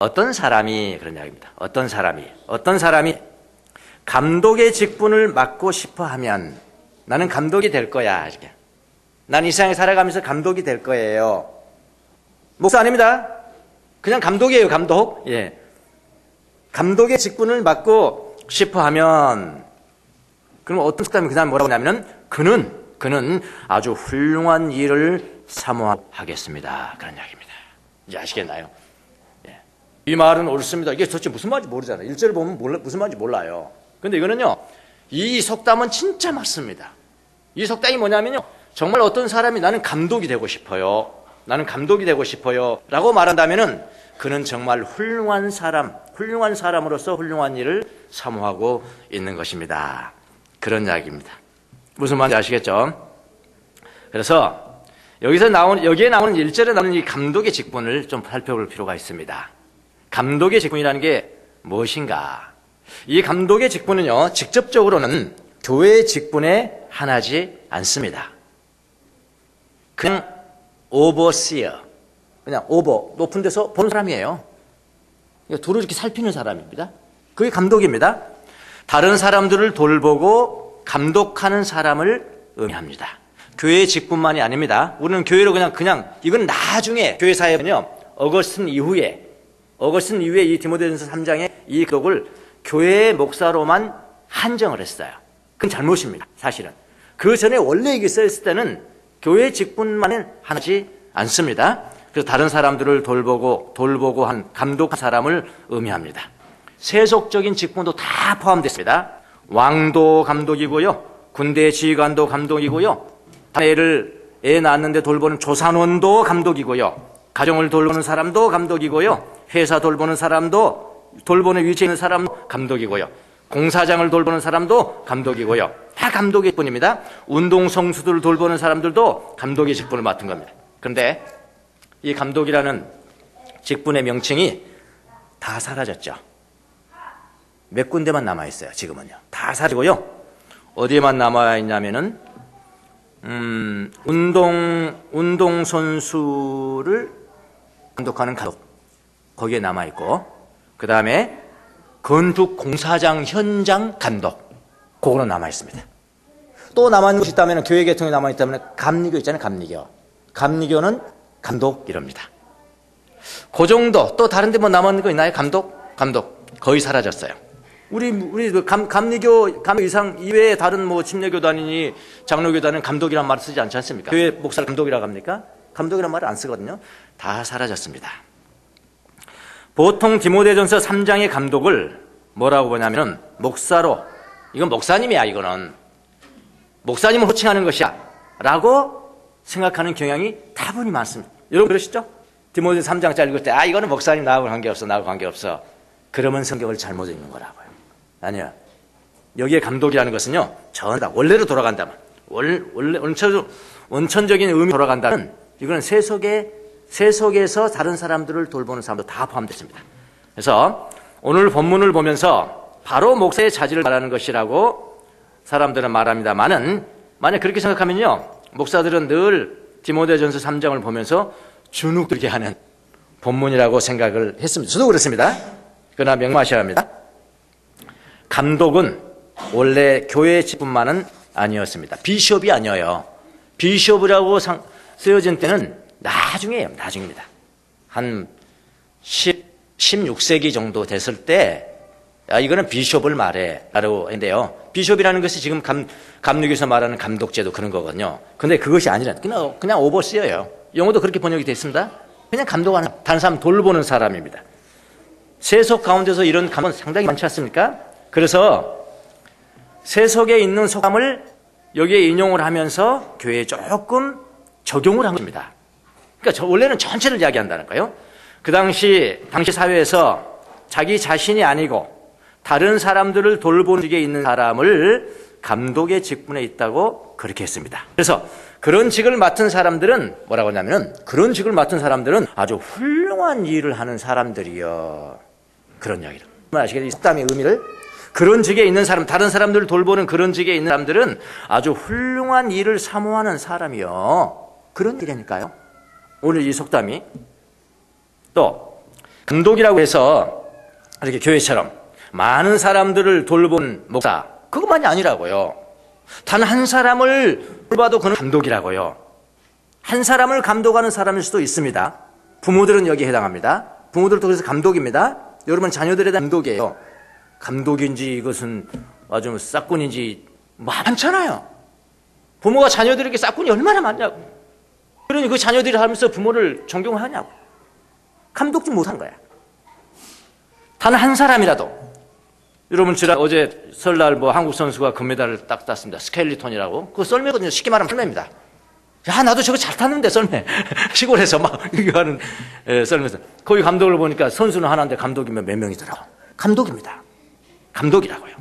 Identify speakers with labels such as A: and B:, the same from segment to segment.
A: 어떤 사람이 그런 이야기입니다. 어떤 사람이 감독의 직분을 맡고 싶어 하면 나는 감독이 될 거야. 이렇게. 난 이 세상에 살아가면서 감독이 될 거예요. 목사 아닙니다. 그냥 감독이에요, 감독. 예. 감독의 직분을 맡고 싶어 하면, 그럼 어떤 사람이 그 다음에 뭐라고 하냐면, 그는 아주 훌륭한 일을 사모하겠습니다. 그런 이야기입니다. 이제 아시겠나요? 예. 이 말은 옳습니다. 이게 도대체 무슨 말인지 모르잖아요. 일절을 보면 무슨 말인지 몰라요. 근데 이거는요, 이 속담은 진짜 맞습니다. 이 속담이 뭐냐면요, 정말 어떤 사람이 나는 감독이 되고 싶어요. 라고 말한다면은 그는 정말 훌륭한 사람으로서 훌륭한 일을 사모하고 있는 것입니다. 그런 이야기입니다. 무슨 말인지 아시겠죠? 그래서 여기에 나오는 1절에 나오는 이 감독의 직분을 좀 살펴볼 필요가 있습니다. 감독의 직분이라는 게 무엇인가? 이 감독의 직분은요, 직접적으로는 교회의 직분에 한하지 않습니다. 그냥 오버시어, 그냥 높은 데서 보는 사람이에요. 둘을 이렇게 살피는 사람입니다. 그게 감독입니다. 다른 사람들을 돌보고 감독하는 사람을 의미합니다. 교회의 직분만이 아닙니다. 우리는 교회로 그냥 이건 나중에 교회 사회는요, 어거스틴 이후에 이 디모데전서 3장에 이 기록을 교회의 목사로만 한정을 했어요. 그건 잘못입니다. 사실은 그 전에 원래 이게 써있을 때는 교회 직분만은 하지 않습니다. 그래서 다른 사람들을 돌보고 감독한 사람을 의미합니다. 세속적인 직분도 다 포함됐습니다. 왕도 감독이고요, 군대 지휘관도 감독이고요, 애 낳았는데 돌보는 조산원도 감독이고요, 가정을 돌보는 사람도 감독이고요, 회사 돌보는 사람도, 돌보는 위치에 있는 사람도 감독이고요, 공사장을 돌보는 사람도 감독이고요. 다 감독의 직분입니다. 운동선수들을 돌보는 사람들도 감독의 직분을 맡은 겁니다. 그런데 이 감독이라는 직분의 명칭이 다 사라졌죠. 몇 군데만 남아있어요. 지금은요. 다 사라지고요. 어디에만 남아있냐면은 운동선수를 감독하는 감독, 거기에 남아있고, 그 다음에 건축 공사장 현장 감독, 그거는 남아있습니다. 또 남아있는 것이 있다면, 교회 계통이 남아있다면 감리교 있잖아요. 감리교는 감독 이럽니다. 그 정도. 또 다른 데 뭐 남아있는 거 있나요? 감독 거의 사라졌어요. 우리 감리교 이상 이외에 다른 뭐 침례교단이니 장로교단은 감독이란 말을 쓰지 않지 않습니까? 교회 목사를 감독이라고 합니까? 감독이란 말을 안 쓰거든요. 다 사라졌습니다. 보통 디모데전서 3장의 감독을 뭐라고 보냐면 목사로, 이건 목사님이야, 이거는 목사님을 호칭하는 것이야 라고 생각하는 경향이 다분히 많습니다. 여러분 그러시죠? 디모데전서 3장짜리 읽을 때 이거는 목사님 나하고 관계없어. 그러면 성경을 잘못 읽는 거라고요. 아니야. 여기에 감독이라는 것은요, 전다 원래로 돌아간다면, 원천적인 의미 돌아간다면, 이거는 세속에서 다른 사람들을 돌보는 사람도 다 포함됐습니다. 그래서 오늘 본문을 보면서 바로 목사의 자질을 말하는 것이라고 사람들은 말합니다만은, 만약 그렇게 생각하면요, 목사들은 늘 디모데전서 3장을 보면서 주눅들게 하는 본문이라고 생각을 했습니다. 저도 그렇습니다. 그러나 명심하셔야 합니다. 감독은 원래 교회의 직분만은 아니었습니다. 비숍이 아니에요. 비숍이라고 쓰여진 때는 나중입니다. 한 16세기 정도 됐을 때, 이거는 비숍을 말해 라고 했는데요, 비숍이라는 것이 지금 감리교에서 말하는 감독제도 그런 거거든요. 근데 그것이 아니라 그냥 오버시어예요. 영어도 그렇게 번역이 됐습니다. 그냥 감독하는, 다른 사람 돌보는 사람입니다. 세속 가운데서 이런 감독은 상당히 많지 않습니까? 그래서 세속에 있는 속담을 여기에 인용을 하면서 교회에 조금 적용을 한 겁니다. 그러니까 원래는 전체를 이야기한다는 거예요. 그 당시 사회에서 자기 자신이 아니고 다른 사람들을 돌보는 직에 있는 사람을 감독의 직분에 있다고 그렇게 했습니다. 그래서 그런 직을 맡은 사람들은 뭐라고 하냐면, 그런 직을 맡은 사람들은 아주 훌륭한 일을 하는 사람들이요, 그런 이야기를. 아시겠어요? 이 속담의 의미를? 그런 직에 있는 사람, 다른 사람들을 돌보는 그런 직에 있는 사람들은 아주 훌륭한 일을 사모하는 사람이요, 그런 일이니까요. 오늘 이 속담이 또 감독이라고 해서 이렇게 교회처럼 많은 사람들을 돌본 목사, 그것만이 아니라고요. 단 한 사람을 돌봐도 그는 감독이라고요. 한 사람을 감독하는 사람일 수도 있습니다. 부모들은 여기에 해당합니다. 부모들도 그래서 감독입니다. 여러분 자녀들에 대한 감독이에요. 감독인지 이것은 아주 싹군인지 많잖아요. 부모가 자녀들에게 싹군이 얼마나 많냐고. 그러니 그 자녀들이 하면서 부모를 존경하냐고. 감독지 못한 거야. 단 한 사람이라도. 여러분 지난 어제 설날 한국 선수가 금메달을 딱 땄습니다. 스켈리톤이라고. 그거 썰매거든요. 쉽게 말하면 썰매입니다. 야, 나도 저거 잘 탔는데 썰매. 시골에서 막 이거 하는 썰매에서. 거기 감독을 보니까 선수는 하나인데 감독이면 몇 명이더라고. 감독입니다. 감독이라고요.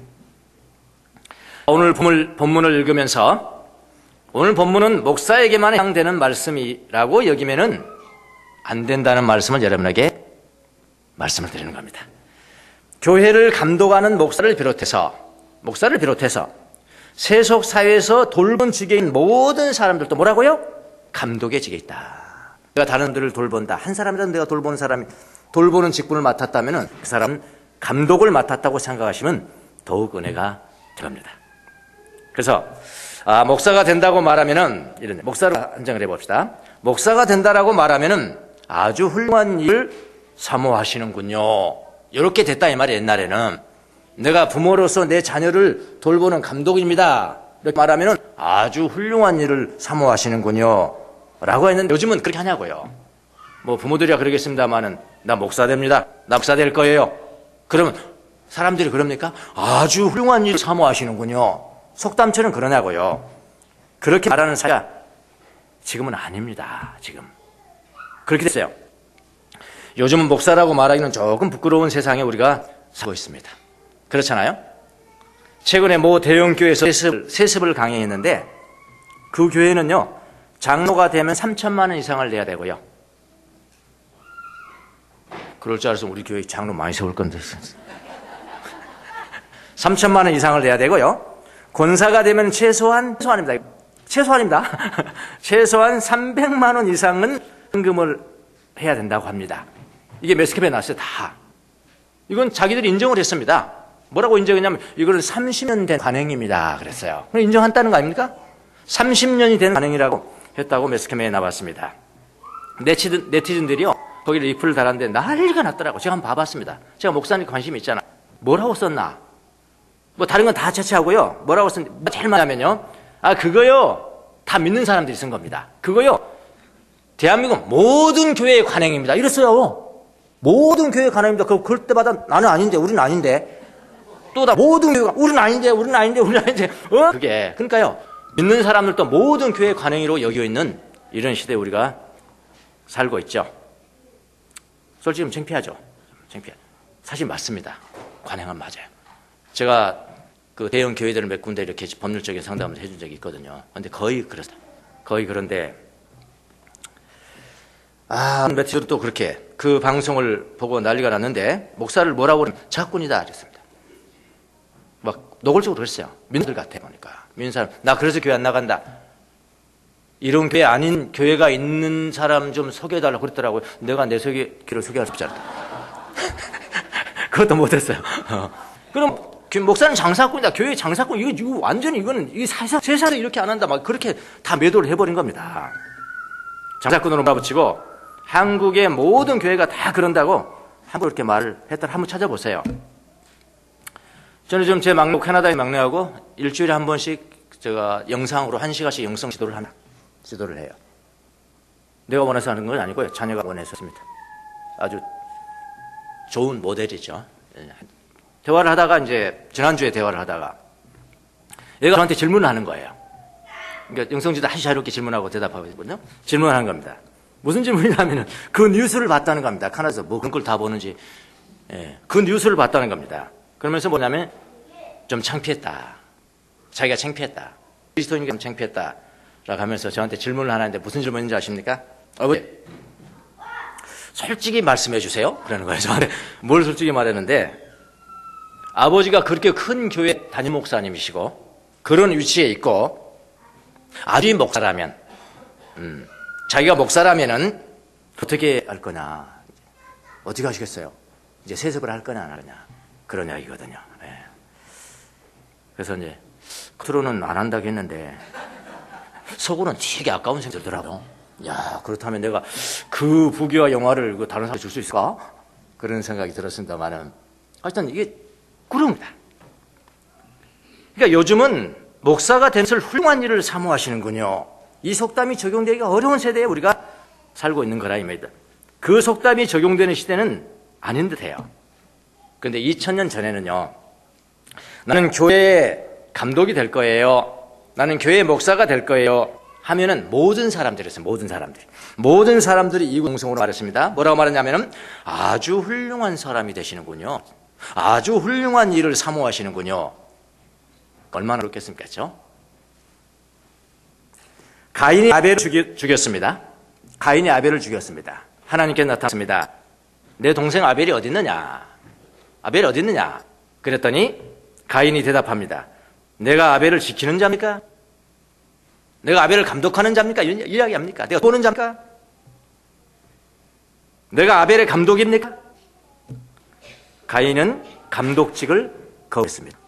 A: 오늘 본문을 읽으면서 오늘 본문은 목사에게만 해당되는 말씀이라고 여기면은 안 된다는 말씀을 여러분에게 말씀을 드리는 겁니다. 교회를 감독하는 목사를 비롯해서 세속 사회에서 돌본 직에 있는 모든 사람들도 뭐라고요? 감독의 직에 있다. 내가 다른 들을 돌본다. 한 사람이라도 내가 돌보는 사람이 돌보는 직분을 맡았다면은 그 사람은 감독을 맡았다고 생각하시면 더욱 은혜가 됩니다. 그래서 목사가 된다고 말하면은 이런 목사로 한정을 해봅시다. 목사가 된다라고 말하면은 아주 훌륭한 일을 사모하시는군요. 이렇게 됐다 이 말이에요. 옛날에는 내가 부모로서 내 자녀를 돌보는 감독입니다. 이렇게 말하면은 아주 훌륭한 일을 사모하시는군요. 라고 했는데 요즘은 그렇게 하냐고요. 부모들이야 그러겠습니다만은 나 목사 됩니다. 나 목사 될 거예요. 그러면 사람들이 그럽니까? 아주 훌륭한 일을 사모하시는군요. 속담처럼 그러냐고요. 그렇게 말하는 사회가 지금은 아닙니다. 지금 그렇게 됐어요. 요즘은 목사라고 말하기는 조금 부끄러운 세상에 우리가 살고 있습니다. 그렇잖아요? 최근에 대형 교회에서 세습을 강행했는데 그 교회는요, 장로가 되면 3천만 원 이상을 내야 되고요. 그럴 줄 알아서 우리 교회 장로 많이 세울 건데 3천만 원 이상을 내야 되고요. 권사가 되면 최소한입니다. 최소한 300만 원 이상은 헌금을 해야 된다고 합니다. 이게 매스컴에 나왔어요. 다. 이건 자기들이 인정을 했습니다. 뭐라고 인정했냐면 이거는 30년 된 관행입니다. 그랬어요. 그럼 인정한다는 거 아닙니까? 30년이 된 관행이라고 했다고 매스컴에 나왔습니다. 네티즌들이요, 거기를 리플을 달았는데 난리가 났더라고. 제가 한번 봐봤습니다. 제가 목사님 관심이 있잖아. 뭐라고 썼나? 다른 건 다 채취하고요. 뭐라고 썼는지 제일 많냐면요, 그거요 다 믿는 사람들이 쓴 겁니다. 그거요 대한민국 모든 교회의 관행입니다. 이랬어요. 모든 교회의 관행입니다. 그럴 때마다 나는 아닌데, 우리는 아닌데, 또 다 모든 교회가 우리는 아닌데. 그게 그러니까요, 믿는 사람들도 모든 교회의 관행으로 여겨 있는 이런 시대에 우리가 살고 있죠. 솔직히 좀 창피하죠. 사실 맞습니다. 관행은 맞아요. 제가 그 대형 교회들을 몇 군데 이렇게 법률적인 상담을 해준 적이 있거든요. 근데 거의 그런데 며칠 또 그렇게 그 방송을 보고 난리가 났는데 목사를 뭐라고 그러면 자꾼이다 그랬습니다. 노골적으로 그랬어요. 민들 같아 보니까. 믿는 사람, 나 그래서 교회 안 나간다. 이런 교회 아닌 교회가 있는 사람 좀 소개해달라고 그랬더라고요. 내가 내 길을 소개할 수 없잖아. 그것도 못했어요. 그럼 목사는 장사꾼이다. 교회 장사꾼. 이거 완전히 이거는 세상에 이렇게 안 한다. 그렇게 다 매도를 해버린 겁니다. 장사꾼으로 몰아붙이고 한국의 모든 교회가 다 그런다고 함부로 이렇게 말을 했더라. 한번 찾아보세요. 저는 지금 제 막내, 캐나다의 막내하고 일주일에 한 번씩 제가 영상으로 1시간씩 영성 지도를 해요. 내가 원해서 하는 건 아니고요. 자녀가 원해서 했습니다. 아주 좋은 모델이죠. 대화를 하다가 지난주에 대화를 하다가 얘가 저한테 질문을 하는 거예요. 그러니까 영성지도 아주 자유롭게 질문하고 대답하거든요. 질문을 하는 겁니다. 무슨 질문이냐면은 그 뉴스를 봤다는 겁니다. 카나다에서 그런 걸 다 보는지. 그 뉴스를 봤다는 겁니다. 그러면서 뭐냐면 좀 창피했다. 자기가 창피했다. 그리스도인이 좀 창피했다. 라고 하면서 저한테 질문을 하나 했는데 무슨 질문인지 아십니까? 아버지, 솔직히 말씀해 주세요. 그러는 거예요. 저한테 뭘 솔직히 말했는데, 아버지가 그렇게 큰 교회 담임 목사님이시고 그런 위치에 있고 아주 목사라면, 자기가 목사라면은 어떻게 할 거냐, 어떻게 하시겠어요? 이제 세습을 할 거냐 안 하냐 그런 이야기거든요. 예. 그래서 이제 겉으로는 안 한다고 했는데 속으로는 되게 아까운 생각이 들더라고. 야, 그렇다면 내가 그 부귀와 영화를 다른 사람한테 줄 수 있을까? 그런 생각이 들었습니다만은 하여튼 이게 그럽니다. 그러니까 요즘은 목사가 된 것을 훌륭한 일을 사모하시는군요. 이 속담이 적용되기가 어려운 세대에 우리가 살고 있는 거라 이 말이다. 그 속담이 적용되는 시대는 아닌 듯해요. 그런데 2000년 전에는요, 나는 교회의 감독이 될 거예요, 나는 교회의 목사가 될 거예요 하면은 모든 사람들이었어요. 모든 사람들이 이 공성으로 말했습니다. 뭐라고 말했냐면은 아주 훌륭한 사람이 되시는군요, 아주 훌륭한 일을 사모하시는군요. 얼마나 그렇겠습니까? 그렇죠? 가인이 아벨을 죽였습니다. 가인이 아벨을 죽였습니다. 하나님께 나타났습니다. 내 동생 아벨이 어디 있느냐? 아벨이 어디 있느냐? 그랬더니 가인이 대답합니다. 내가 아벨을 지키는 자입니까? 내가 아벨을 감독하는 자입니까? 이야기합니까? 내가 보는 자입니까? 내가 아벨의 감독입니까? 가인은 감독직을 거부했습니다.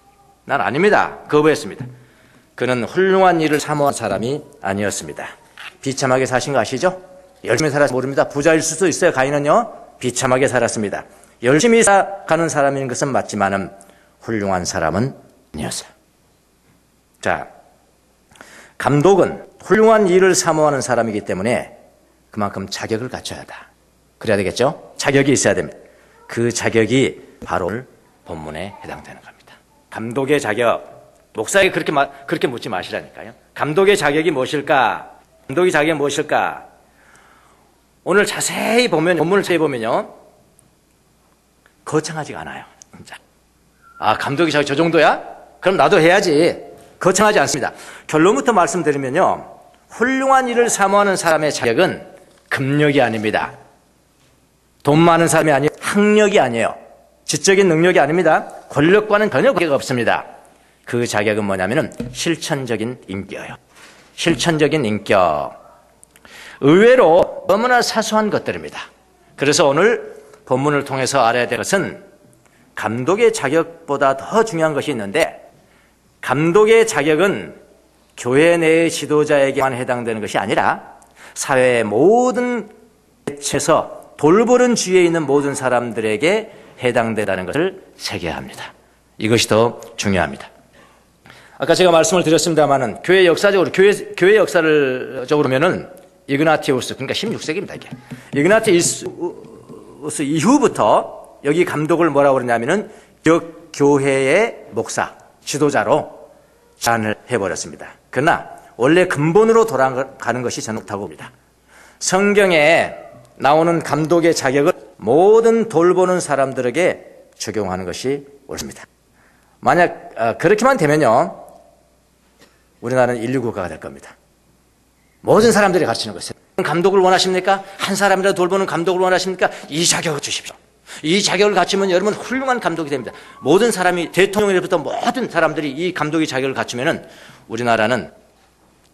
A: 난 아닙니다. 거부했습니다. 그는 훌륭한 일을 사모한 사람이 아니었습니다. 비참하게 사신 거 아시죠? 열심히 살아서 모릅니다. 부자일 수도 있어요. 가인은요, 비참하게 살았습니다. 열심히 살아가는 사람인 것은 맞지만은 훌륭한 사람은 아니었어요. 자, 감독은 훌륭한 일을 사모하는 사람이기 때문에 그만큼 자격을 갖춰야 한다. 그래야 되겠죠? 자격이 있어야 됩니다. 그 자격이 바로 오늘 본문에 해당되는 겁니다. 감독의 자격. 목사에게 그렇게 묻지 마시라니까요. 감독의 자격이 무엇일까? 감독의 자격이 무엇일까? 오늘 자세히 보면, 본문을 자세히 보면요, 거창하지가 않아요. 진짜. 아, 감독의 자격 저 정도야? 그럼 나도 해야지. 거창하지 않습니다. 결론부터 말씀드리면요, 훌륭한 일을 사모하는 사람의 자격은 금력이 아닙니다. 돈 많은 사람이 아니에요. 학력이 아니에요. 지적인 능력이 아닙니다. 권력과는 전혀 관계가 없습니다. 그 자격은 뭐냐면은 실천적인 인격이에요. 실천적인 인격. 의외로 너무나 사소한 것들입니다. 그래서 오늘 본문을 통해서 알아야 될 것은 감독의 자격보다 더 중요한 것이 있는데, 감독의 자격은 교회 내의 지도자에게만 해당되는 것이 아니라 사회의 모든 계층에서 돌보는 주위에 있는 모든 사람들에게 해당된다는 것을 새겨야 합니다. 이것이 더 중요합니다. 아까 제가 말씀을 드렸습니다만은 교회 역사적으로, 교회 역사를 적으로 보면은 이그나티우스, 그러니까 16세기입니다, 이게. 이그나티우스 이후부터 여기 감독을 뭐라고 그러냐면은 역 교회의 목사, 지도자로 제안을 해버렸습니다. 그러나 원래 근본으로 돌아가는 것이 저는 옳다고 봅니다. 성경에 나오는 감독의 자격을 모든 돌보는 사람들에게 적용하는 것이 옳습니다. 만약 그렇게만 되면요, 우리나라는 인류국가가 될 겁니다. 모든 사람들이 가르치는 것이에요. 감독을 원하십니까? 한 사람이라도 돌보는 감독을 원하십니까? 이 자격을 주십시오. 이 자격을 갖추면 여러분 훌륭한 감독이 됩니다. 모든 사람이, 대통령으로부터 모든 사람들이 이 감독의 자격을 갖추면은 우리나라는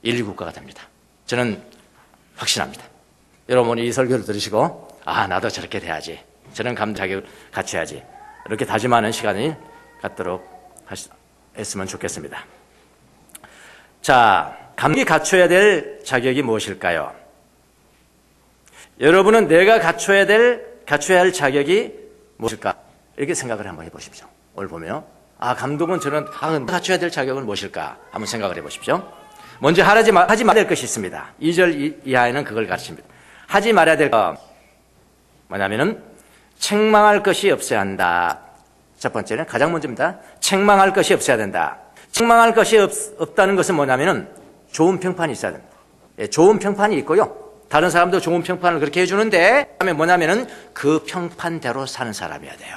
A: 인류국가가 됩니다. 저는 확신합니다. 여러분 이 설교를 들으시고, 아, 나도 저렇게 돼야지, 저런 감독 자격을 갖춰야지, 이렇게 다짐하는 시간이 갖도록 했으면 좋겠습니다. 자, 감독이 갖춰야 될 자격이 무엇일까요? 여러분은 내가 갖춰야 할 자격이 무엇일까? 이렇게 생각을 한번 해보십시오. 오늘 보면, 아, 감독은 갖춰야 될 자격은 무엇일까? 한번 생각을 해보십시오. 먼저 하지 말아야 될 것이 있습니다. 2절 이하에는 그걸 가르칩니다. 하지 말아야 될 것, 뭐냐면은 책망할 것이 없어야 한다. 첫 번째는 가장 먼저입니다. 책망할 것이 없어야 된다. 책망할 것이 없다는 것은 뭐냐면은 좋은 평판이 있어야 된다. 예, 좋은 평판이 있고요, 다른 사람도 좋은 평판을 그렇게 해주는데, 그다음에 뭐냐면은 그 평판대로 사는 사람이어야 돼요.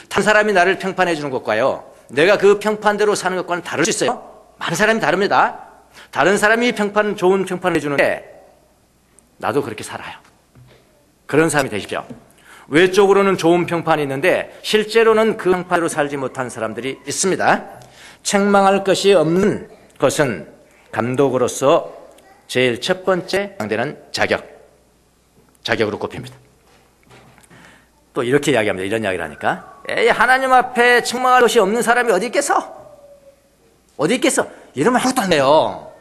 A: 다른 사람이 나를 평판해 주는 것과요, 내가 그 평판대로 사는 것과는 다를 수 있어요. 많은 사람이 다릅니다. 다른 사람이 좋은 평판을 해주는데 나도 그렇게 살아요. 그런 사람이 되십시오. 외적으로는 좋은 평판이 있는데 실제로는 그 평판으로 살지 못한 사람들이 있습니다. 책망할 것이 없는 것은 감독으로서 제일 첫 번째 해당되는 자격으로 꼽힙니다. 또 이렇게 이야기합니다. 이런 이야기를 하니까. 에이, 하나님 앞에 책망할 것이 없는 사람이 어디 있겠어? 어디 있겠어? 이러면 아무것도 안 돼요.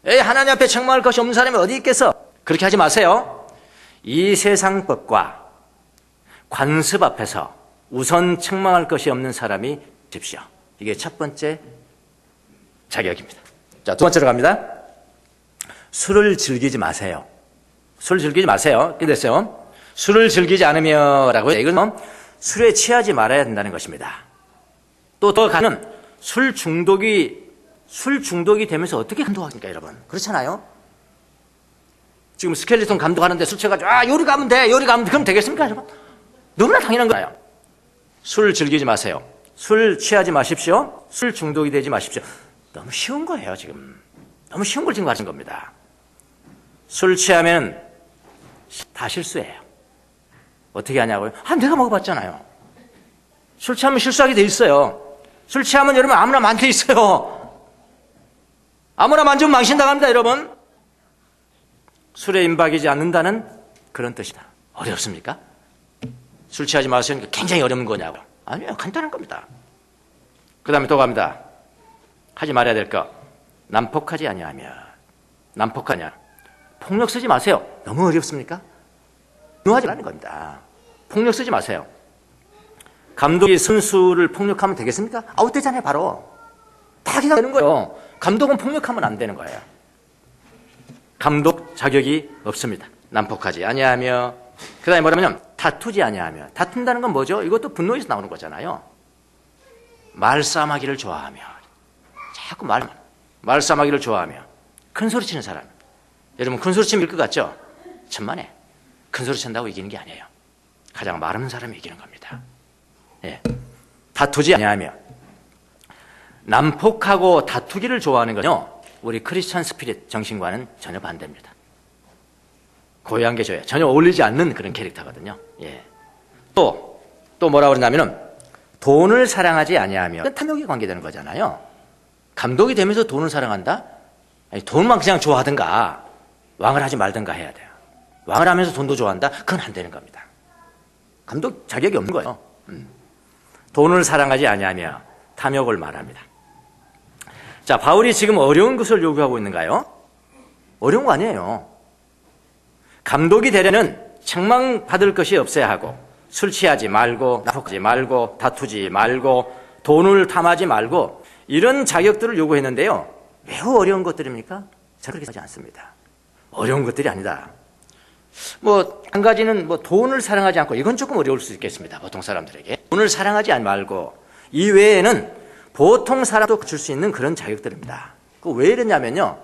A: 에이, 하나님 앞에 책망할 것이 없는 사람이 어디 있겠어? 그렇게 하지 마세요. 이 세상 법과 관습 앞에서 우선 책망할 것이 없는 사람이 되십시오. 이게 첫 번째 자격입니다. 자, 두 번째로 갑니다. 술을 즐기지 마세요. 술 즐기지 마세요. 끝냈어요. 술을 즐기지 않으며 라고 해요. 이건 술에 취하지 말아야 된다는 것입니다. 또 더 가는 술 중독이 되면서 어떻게 감독하십니까, 여러분? 그렇잖아요? 지금 스켈리톤 감독하는데 술 취해가지고, 요리 가면 돼. 그럼 되겠습니까, 여러분? 너무나 당연한 거예요. 술 즐기지 마세요. 술 취하지 마십시오. 술 중독이 되지 마십시오. 너무 쉬운 거예요, 지금. 너무 쉬운 걸 지금 가진 겁니다. 술 취하면 다 실수예요. 어떻게 하냐고요? 내가 먹어봤잖아요. 술 취하면 실수하게 돼 있어요. 술 취하면 여러분 아무나 만져 있어요. 아무나 만지면 망신당합니다, 여러분. 술에 임박이지 않는다는 그런 뜻이다. 어렵습니까? 술 취하지 마세요. 굉장히 어려운 거냐고. 아니요, 간단한 겁니다. 그 다음에 또 갑니다. 하지 말아야 될 거. 난폭하지 아니하며. 난폭하냐. 폭력 쓰지 마세요. 너무 어렵습니까? 노하지 말라는 겁니다. 폭력 쓰지 마세요. 감독이 선수를 폭력하면 되겠습니까? 아웃되잖아요, 바로. 다 기가 되는 거예요. 감독은 폭력하면 안 되는 거예요. 감독 자격이 없습니다. 난폭하지 아니하며. 그 다음에 뭐라면 다투지 아니하며. 다툰다는 건 뭐죠? 이것도 분노에서 나오는 거잖아요. 말싸움하기를 좋아하며. 자꾸 말싸움하기를 좋아하며. 큰 소리 치는 사람. 여러분, 큰 소리 치면 이길 것 같죠? 천만에. 큰 소리 친다고 이기는 게 아니에요. 가장 말 없는 사람이 이기는 겁니다. 예. 다투지 아니하며. 난폭하고 다투기를 좋아하는 건요, 우리 크리스천 스피릿 정신과는 전혀 반대입니다. 고유한 게 전혀 어울리지 않는 그런 캐릭터거든요. 예. 또 뭐라고 그러냐면은 돈을 사랑하지 아니하며. 탐욕에 관계되는 거잖아요. 감독이 되면서 돈을 사랑한다? 아니, 돈만 그냥 좋아하든가 왕을 하지 말든가 해야 돼요. 왕을 하면서 돈도 좋아한다? 그건 안 되는 겁니다. 감독 자격이 없는 거예요. 돈을 사랑하지 아니하며 탐욕을 말합니다. 자, 바울이 지금 어려운 것을 요구하고 있는가요? 어려운 거 아니에요. 감독이 되려면 책망받을 것이 없어야 하고, 술 취하지 말고, 나쁘지 말고, 다투지 말고, 돈을 탐하지 말고, 이런 자격들을 요구했는데요. 매우 어려운 것들입니까? 저는 그렇게 하지 않습니다. 어려운 것들이 아니다. 한 가지는 돈을 사랑하지 않고, 이건 조금 어려울 수 있겠습니다. 보통 사람들에게. 돈을 사랑하지 말고, 이 외에는 보통 사람도 갖출 수 있는 그런 자격들입니다. 왜 이러냐면요.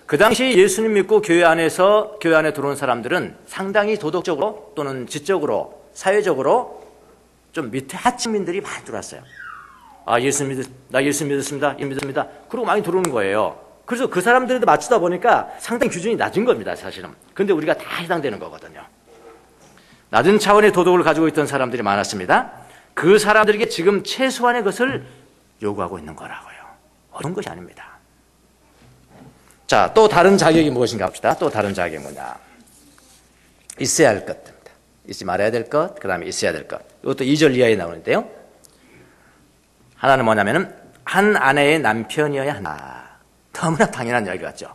A: 그 당시 예수님 믿고 교회 안에 들어온 사람들은 상당히 도덕적으로 또는 지적으로, 사회적으로 좀 밑에 하층민들이 많이 들어왔어요. 나 예수 믿었습니다. 그러고 많이 들어오는 거예요. 그래서 그 사람들에도 맞추다 보니까 상당히 기준이 낮은 겁니다, 사실은. 근데 우리가 다 해당되는 거거든요. 낮은 차원의 도덕을 가지고 있던 사람들이 많았습니다. 그 사람들에게 지금 최소한의 것을 요구하고 있는 거라고요. 어려운 것이 아닙니다. 자, 또 다른 자격이 무엇인가 봅시다. 또 다른 자격이 뭐냐. 있어야 할 것입니다. 있지 말아야 될 것, 그 다음에 있어야 될 것. 이것도 2절 이하에 나오는데요. 하나는 뭐냐면은, 한 아내의 남편이어야 한다. 너무나 당연한 이야기 같죠.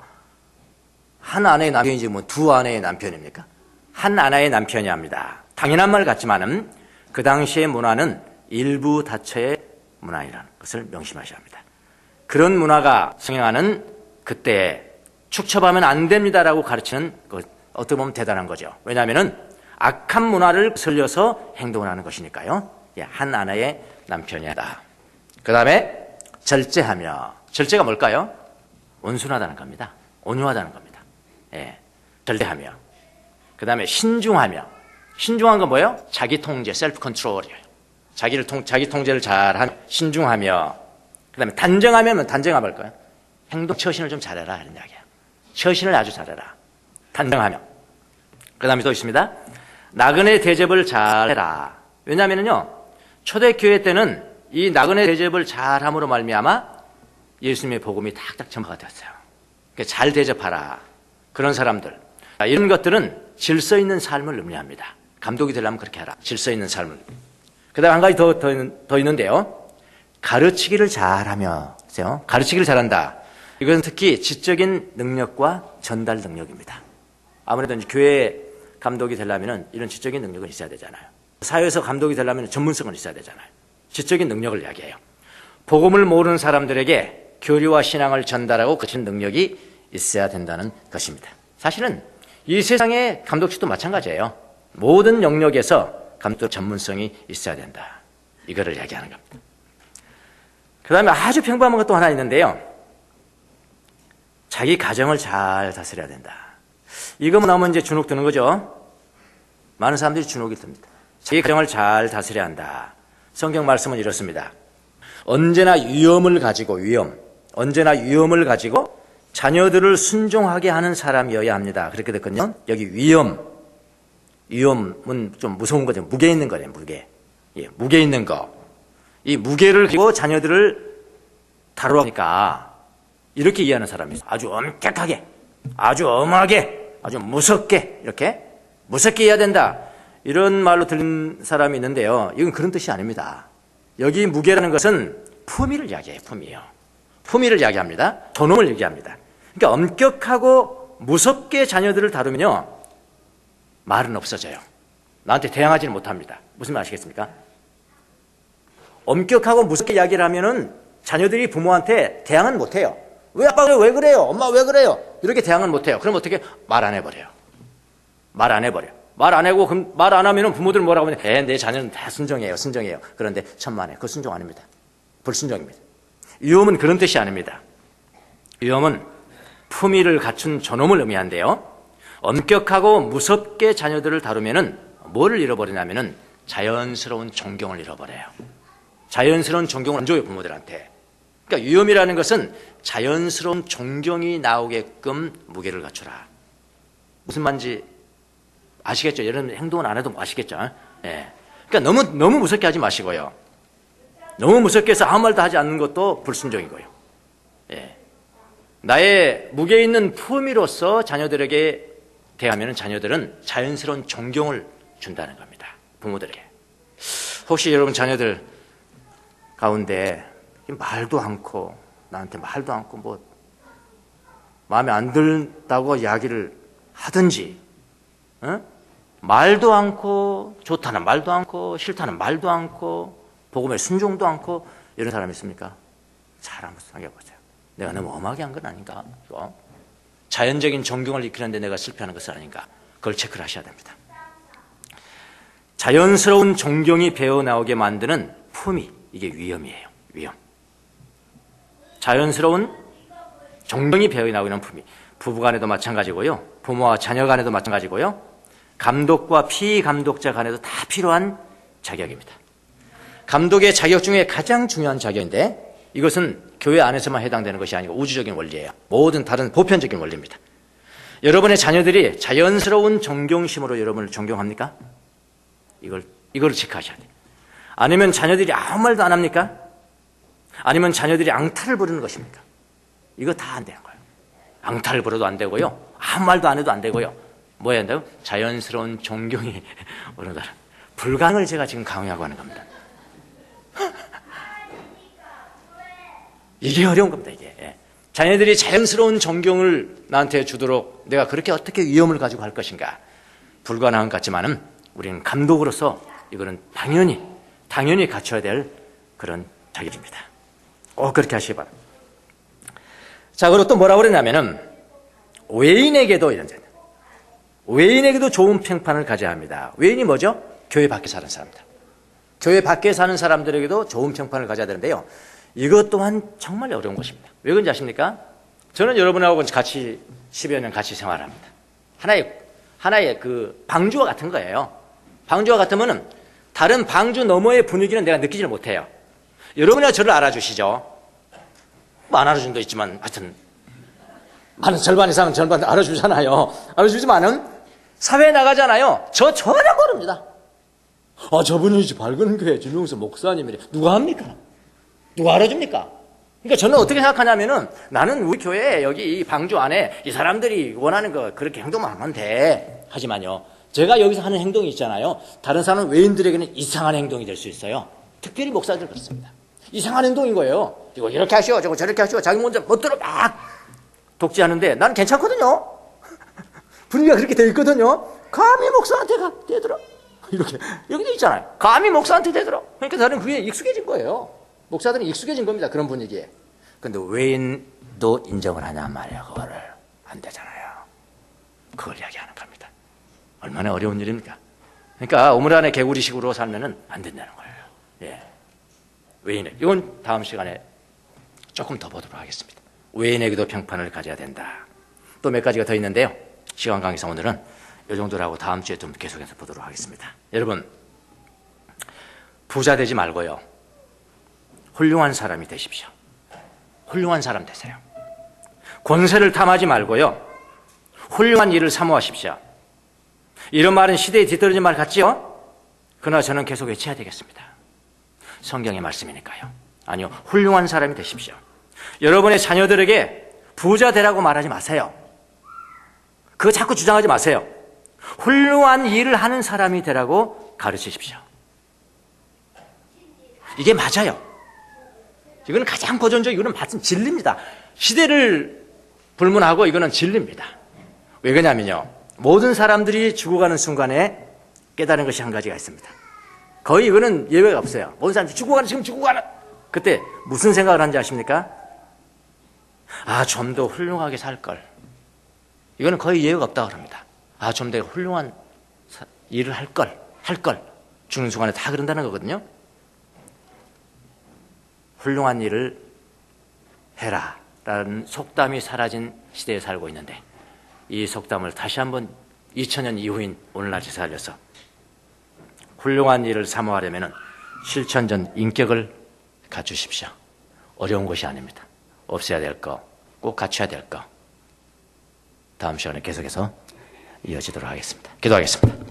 A: 한 아내의 남편이지 두 아내의 남편입니까? 한 아내의 남편이어야 합니다. 당연한 말 같지만은, 그 당시의 문화는 일부 다처의 문화이라는 것을 명심하셔야 합니다. 그런 문화가 성행하는 그때 축첩하면 안 됩니다라고 가르치는 어떻게 보면 대단한 거죠. 왜냐하면 악한 문화를 살려서 행동을 하는 것이니까요. 한 아내의 남편이다. 그 다음에 절제하며. 절제가 뭘까요? 온순하다는 겁니다. 온유하다는 겁니다. 예, 절제하며. 그 다음에 신중하며. 신중한 건 뭐예요? 자기 통제, 셀프 컨트롤이에요. 자기 통제를 잘하며 신중하며. 그 다음에 단정하면 단정하면 할까요? 행동 처신을 좀 잘해라 이런 이야기야. 처신을 아주 잘해라. 단정하며. 그 다음에 또 있습니다. 나그네 대접을 잘해라. 왜냐하면요, 초대교회 때는 이 나그네 대접을 잘함으로 말미암아 예수님의 복음이 탁탁 전파가 됐어요. 그러니까 잘 대접하라. 그런 사람들. 이런 것들은 질서 있는 삶을 의미합니다. 감독이 되려면 그렇게 하라. 질서 있는 삶을. 그 다음에 한 가지 더 있는데요. 가르치기를 잘하며, 가르치기를 잘한다. 이것은 특히 지적인 능력과 전달 능력입니다. 아무래도 이제 교회 감독이 되려면 이런 지적인 능력은 있어야 되잖아요. 사회에서 감독이 되려면 전문성은 있어야 되잖아요. 지적인 능력을 이야기해요. 복음을 모르는 사람들에게 교리와 신앙을 전달하고 그치는 능력이 있어야 된다는 것입니다. 사실은 이 세상의 감독직도 마찬가지예요. 모든 영역에서 감독 전문성이 있어야 된다. 이거를 이야기하는 겁니다. 그 다음에 아주 평범한 것도 하나 있는데요. 자기 가정을 잘 다스려야 된다. 이거만 나오면 이제 주눅 드는 거죠. 많은 사람들이 주눅이 듭니다. 자기 가정을 잘 다스려야 한다. 성경 말씀은 이렇습니다. 언제나 위엄을 가지고 자녀들을 순종하게 하는 사람이어야 합니다. 그렇게 됐거든요. 여기 위엄은 좀 무서운 거죠. 무게 있는 거예요. 무게 있는 거. 이 무게를 가지고 자녀들을 다루니까 이렇게 이해하는 사람이 있어요. 아주 엄격하게, 아주 엄하게, 아주 무섭게 이렇게 무섭게 해야 된다. 이런 말로 들린 사람이 있는데요. 이건 그런 뜻이 아닙니다. 여기 무게라는 것은 품위를 이야기해요. 품위를 이야기합니다. 존엄을 얘기합니다. 그러니까 엄격하고 무섭게 자녀들을 다루면요. 말은 없어져요. 나한테 대항하지는 못합니다. 무슨 말 아시겠습니까? 엄격하고 무섭게 이야기를 하면은 자녀들이 부모한테 대항은 못해요. 왜 아빠 왜 그래요? 엄마 왜 그래요? 이렇게 대항은 못해요. 그럼 어떻게? 말 안 해버려요. 말 안 하고 말 안 하면은 부모들 뭐라고 하면 내 자녀는 다 순종해요. 그런데 천만에 그 순종 아닙니다. 불순종입니다. 위엄은 그런 뜻이 아닙니다. 위엄은 품위를 갖춘 존엄을 의미한데요. 엄격하고 무섭게 자녀들을 다루면은 뭐를 잃어버리냐면은 자연스러운 존경을 잃어버려요. 자연스러운 존경을 안 줘요, 부모들한테. 그러니까 위엄이라는 것은 자연스러운 존경이 나오게끔 무게를 갖추라. 무슨 말인지 아시겠죠? 이런 행동은 안 해도 아시겠죠? 예. 그러니까 너무 무섭게 하지 마시고요. 너무 무섭게 해서 아무 말도 하지 않는 것도 불순종이고요. 예. 나의 무게 있는 품위로서 자녀들에게 대하면 자녀들은 자연스러운 존경을 준다는 겁니다. 부모들에게. 혹시 여러분 자녀들 가운데 말도 않고 나한테 말도 않고 뭐 마음에 안 든다고 이야기를 하든지 말도 않고 좋다는 말도 않고 싫다는 말도 않고 복음에 순종도 않고 이런 사람이 있습니까? 잘 한번 생각해보세요. 내가 너무 엄하게 한 건 아닌가? 이거? 자연적인 존경을 익히는데 내가 실패하는 것은 아닌가? 그걸 체크를 하셔야 됩니다. 자연스러운 존경이 배어나오게 만드는 품위, 이게 위엄이에요. 위엄. 자연스러운 존경이 배어나오는 품위. 부부간에도 마찬가지고요. 부모와 자녀 간에도 마찬가지고요. 감독과 피감독자 간에도 다 필요한 자격입니다. 감독의 자격 중에 가장 중요한 자격인데 이것은 교회 안에서만 해당되는 것이 아니고 우주적인 원리예요. 모든 다른 보편적인 원리입니다. 여러분의 자녀들이 자연스러운 존경심으로 여러분을 존경합니까? 이걸 체크하셔야 돼요. 아니면 자녀들이 아무 말도 안 합니까? 아니면 자녀들이 앙탈을 부르는 것입니까? 이거 다 안 되는 거예요. 앙탈을 부려도 안 되고요. 아무 말도 안 해도 안 되고요. 뭐 해야 된다고? 자연스러운 존경이 오른다는 불가능을 제가 지금 강요하고 하는 겁니다. 이게 어려운 겁니다. 이게 자녀들이 자연스러운 존경을 나한테 주도록 내가 그렇게 어떻게 위엄을 가지고 할 것인가? 불가능한 것 같지만은 우리는 감독으로서 이거는 당연히 갖춰야 될 그런 자격입니다. 꼭 그렇게 하시기 바랍니다. 자, 그리고 또 뭐라고 그러냐면은 외인에게도 좋은 평판을 가져야 합니다. 외인이 뭐죠? 교회 밖에 사는 사람들. 교회 밖에 사는 사람들에게도 좋은 평판을 가져야 되는데요. 이것 또한 정말 어려운 것입니다. 왜 그런지 아십니까? 저는 여러분하고 같이 10여 년 같이 생활합니다. 하나의 그 방주와 같은 거예요. 방주와 같으면은 다른 방주 너머의 분위기는 내가 느끼질 못해요. 여러분이야 저를 알아주시죠. 뭐 안 알아준 도 있지만 하여튼 많은 절반 이상은 절반 알아주잖아요. 알아주지만은 사회에 나가잖아요. 저 전혀 모릅니다. 저분이 밝은 교회 진용서 목사님이래. 누가 합니까? 누가 알아줍니까? 그러니까 저는 어떻게 생각하냐면은 나는 우리 교회 여기 이 방주 안에 이 사람들이 원하는 거 그렇게 행동만 하면 돼. 하지만요. 제가 여기서 하는 행동이 있잖아요. 다른 사람 외인들에게는 이상한 행동이 될 수 있어요. 특별히 목사들 그렇습니다. 이상한 행동인 거예요. 이거 이렇게 하시오, 저거 저렇게 하시오. 자기 먼저 멋대로 막 독지하는데 나는 괜찮거든요. 분위기가 그렇게 돼 있거든요. 감히 목사한테 대들어. 이렇게 돼 있잖아요. 감히 목사한테 대들어. 그러니까 저는 그게 익숙해진 거예요. 목사들은 익숙해진 겁니다. 그런 분위기에. 근데 외인도 인정을 하냐 말이에요. 그거를 안 되잖아요. 그걸 이야기하는 겁니다. 얼마나 어려운 일입니까? 그러니까 우물 안에 개구리식으로 살면은 안 된다는 거예요. 예. 외인에게. 이건 다음 시간에 조금 더 보도록 하겠습니다. 외인에게도 평판을 가져야 된다. 또 몇 가지가 더 있는데요. 시간 관계상 오늘은 이 정도로 하고 다음 주에 좀 계속해서 보도록 하겠습니다. 여러분, 부자 되지 말고요. 훌륭한 사람이 되십시오. 훌륭한 사람 되세요. 권세를 탐하지 말고요. 훌륭한 일을 사모하십시오. 이런 말은 시대에 뒤떨어진 말 같지요? 그러나 저는 계속 외쳐야 되겠습니다. 성경의 말씀이니까요. 아니요, 훌륭한 사람이 되십시오. 여러분의 자녀들에게 부자 되라고 말하지 마세요. 그거 자꾸 주장하지 마세요. 훌륭한 일을 하는 사람이 되라고 가르치십시오. 이게 맞아요. 이거는 가장 고전적, 이거는 맞은 진리입니다. 시대를 불문하고 이거는 진리입니다. 왜 그러냐면요, 모든 사람들이 죽어가는 순간에 깨달은 것이 한 가지가 있습니다. 거의 이거는 예외가 없어요. 모든 사람들이 지금 죽어가는 그때 무슨 생각을 하는지 아십니까? 아, 좀 더 훌륭하게 살걸. 이거는 거의 예외가 없다고 합니다. 아, 좀 더 훌륭한 일을 할걸. 죽는 순간에 다 그런다는 거거든요. 훌륭한 일을 해라 라는 속담이 사라진 시대에 살고 있는데, 이 속담을 다시 한번 2000년 이후인 오늘날에 살려서 훌륭한 일을 사모하려면 실천전 인격을 갖추십시오. 어려운 것이 아닙니다. 없애야 될 거, 꼭 갖춰야 될 거. 다음 시간에 계속해서 이어지도록 하겠습니다. 기도하겠습니다.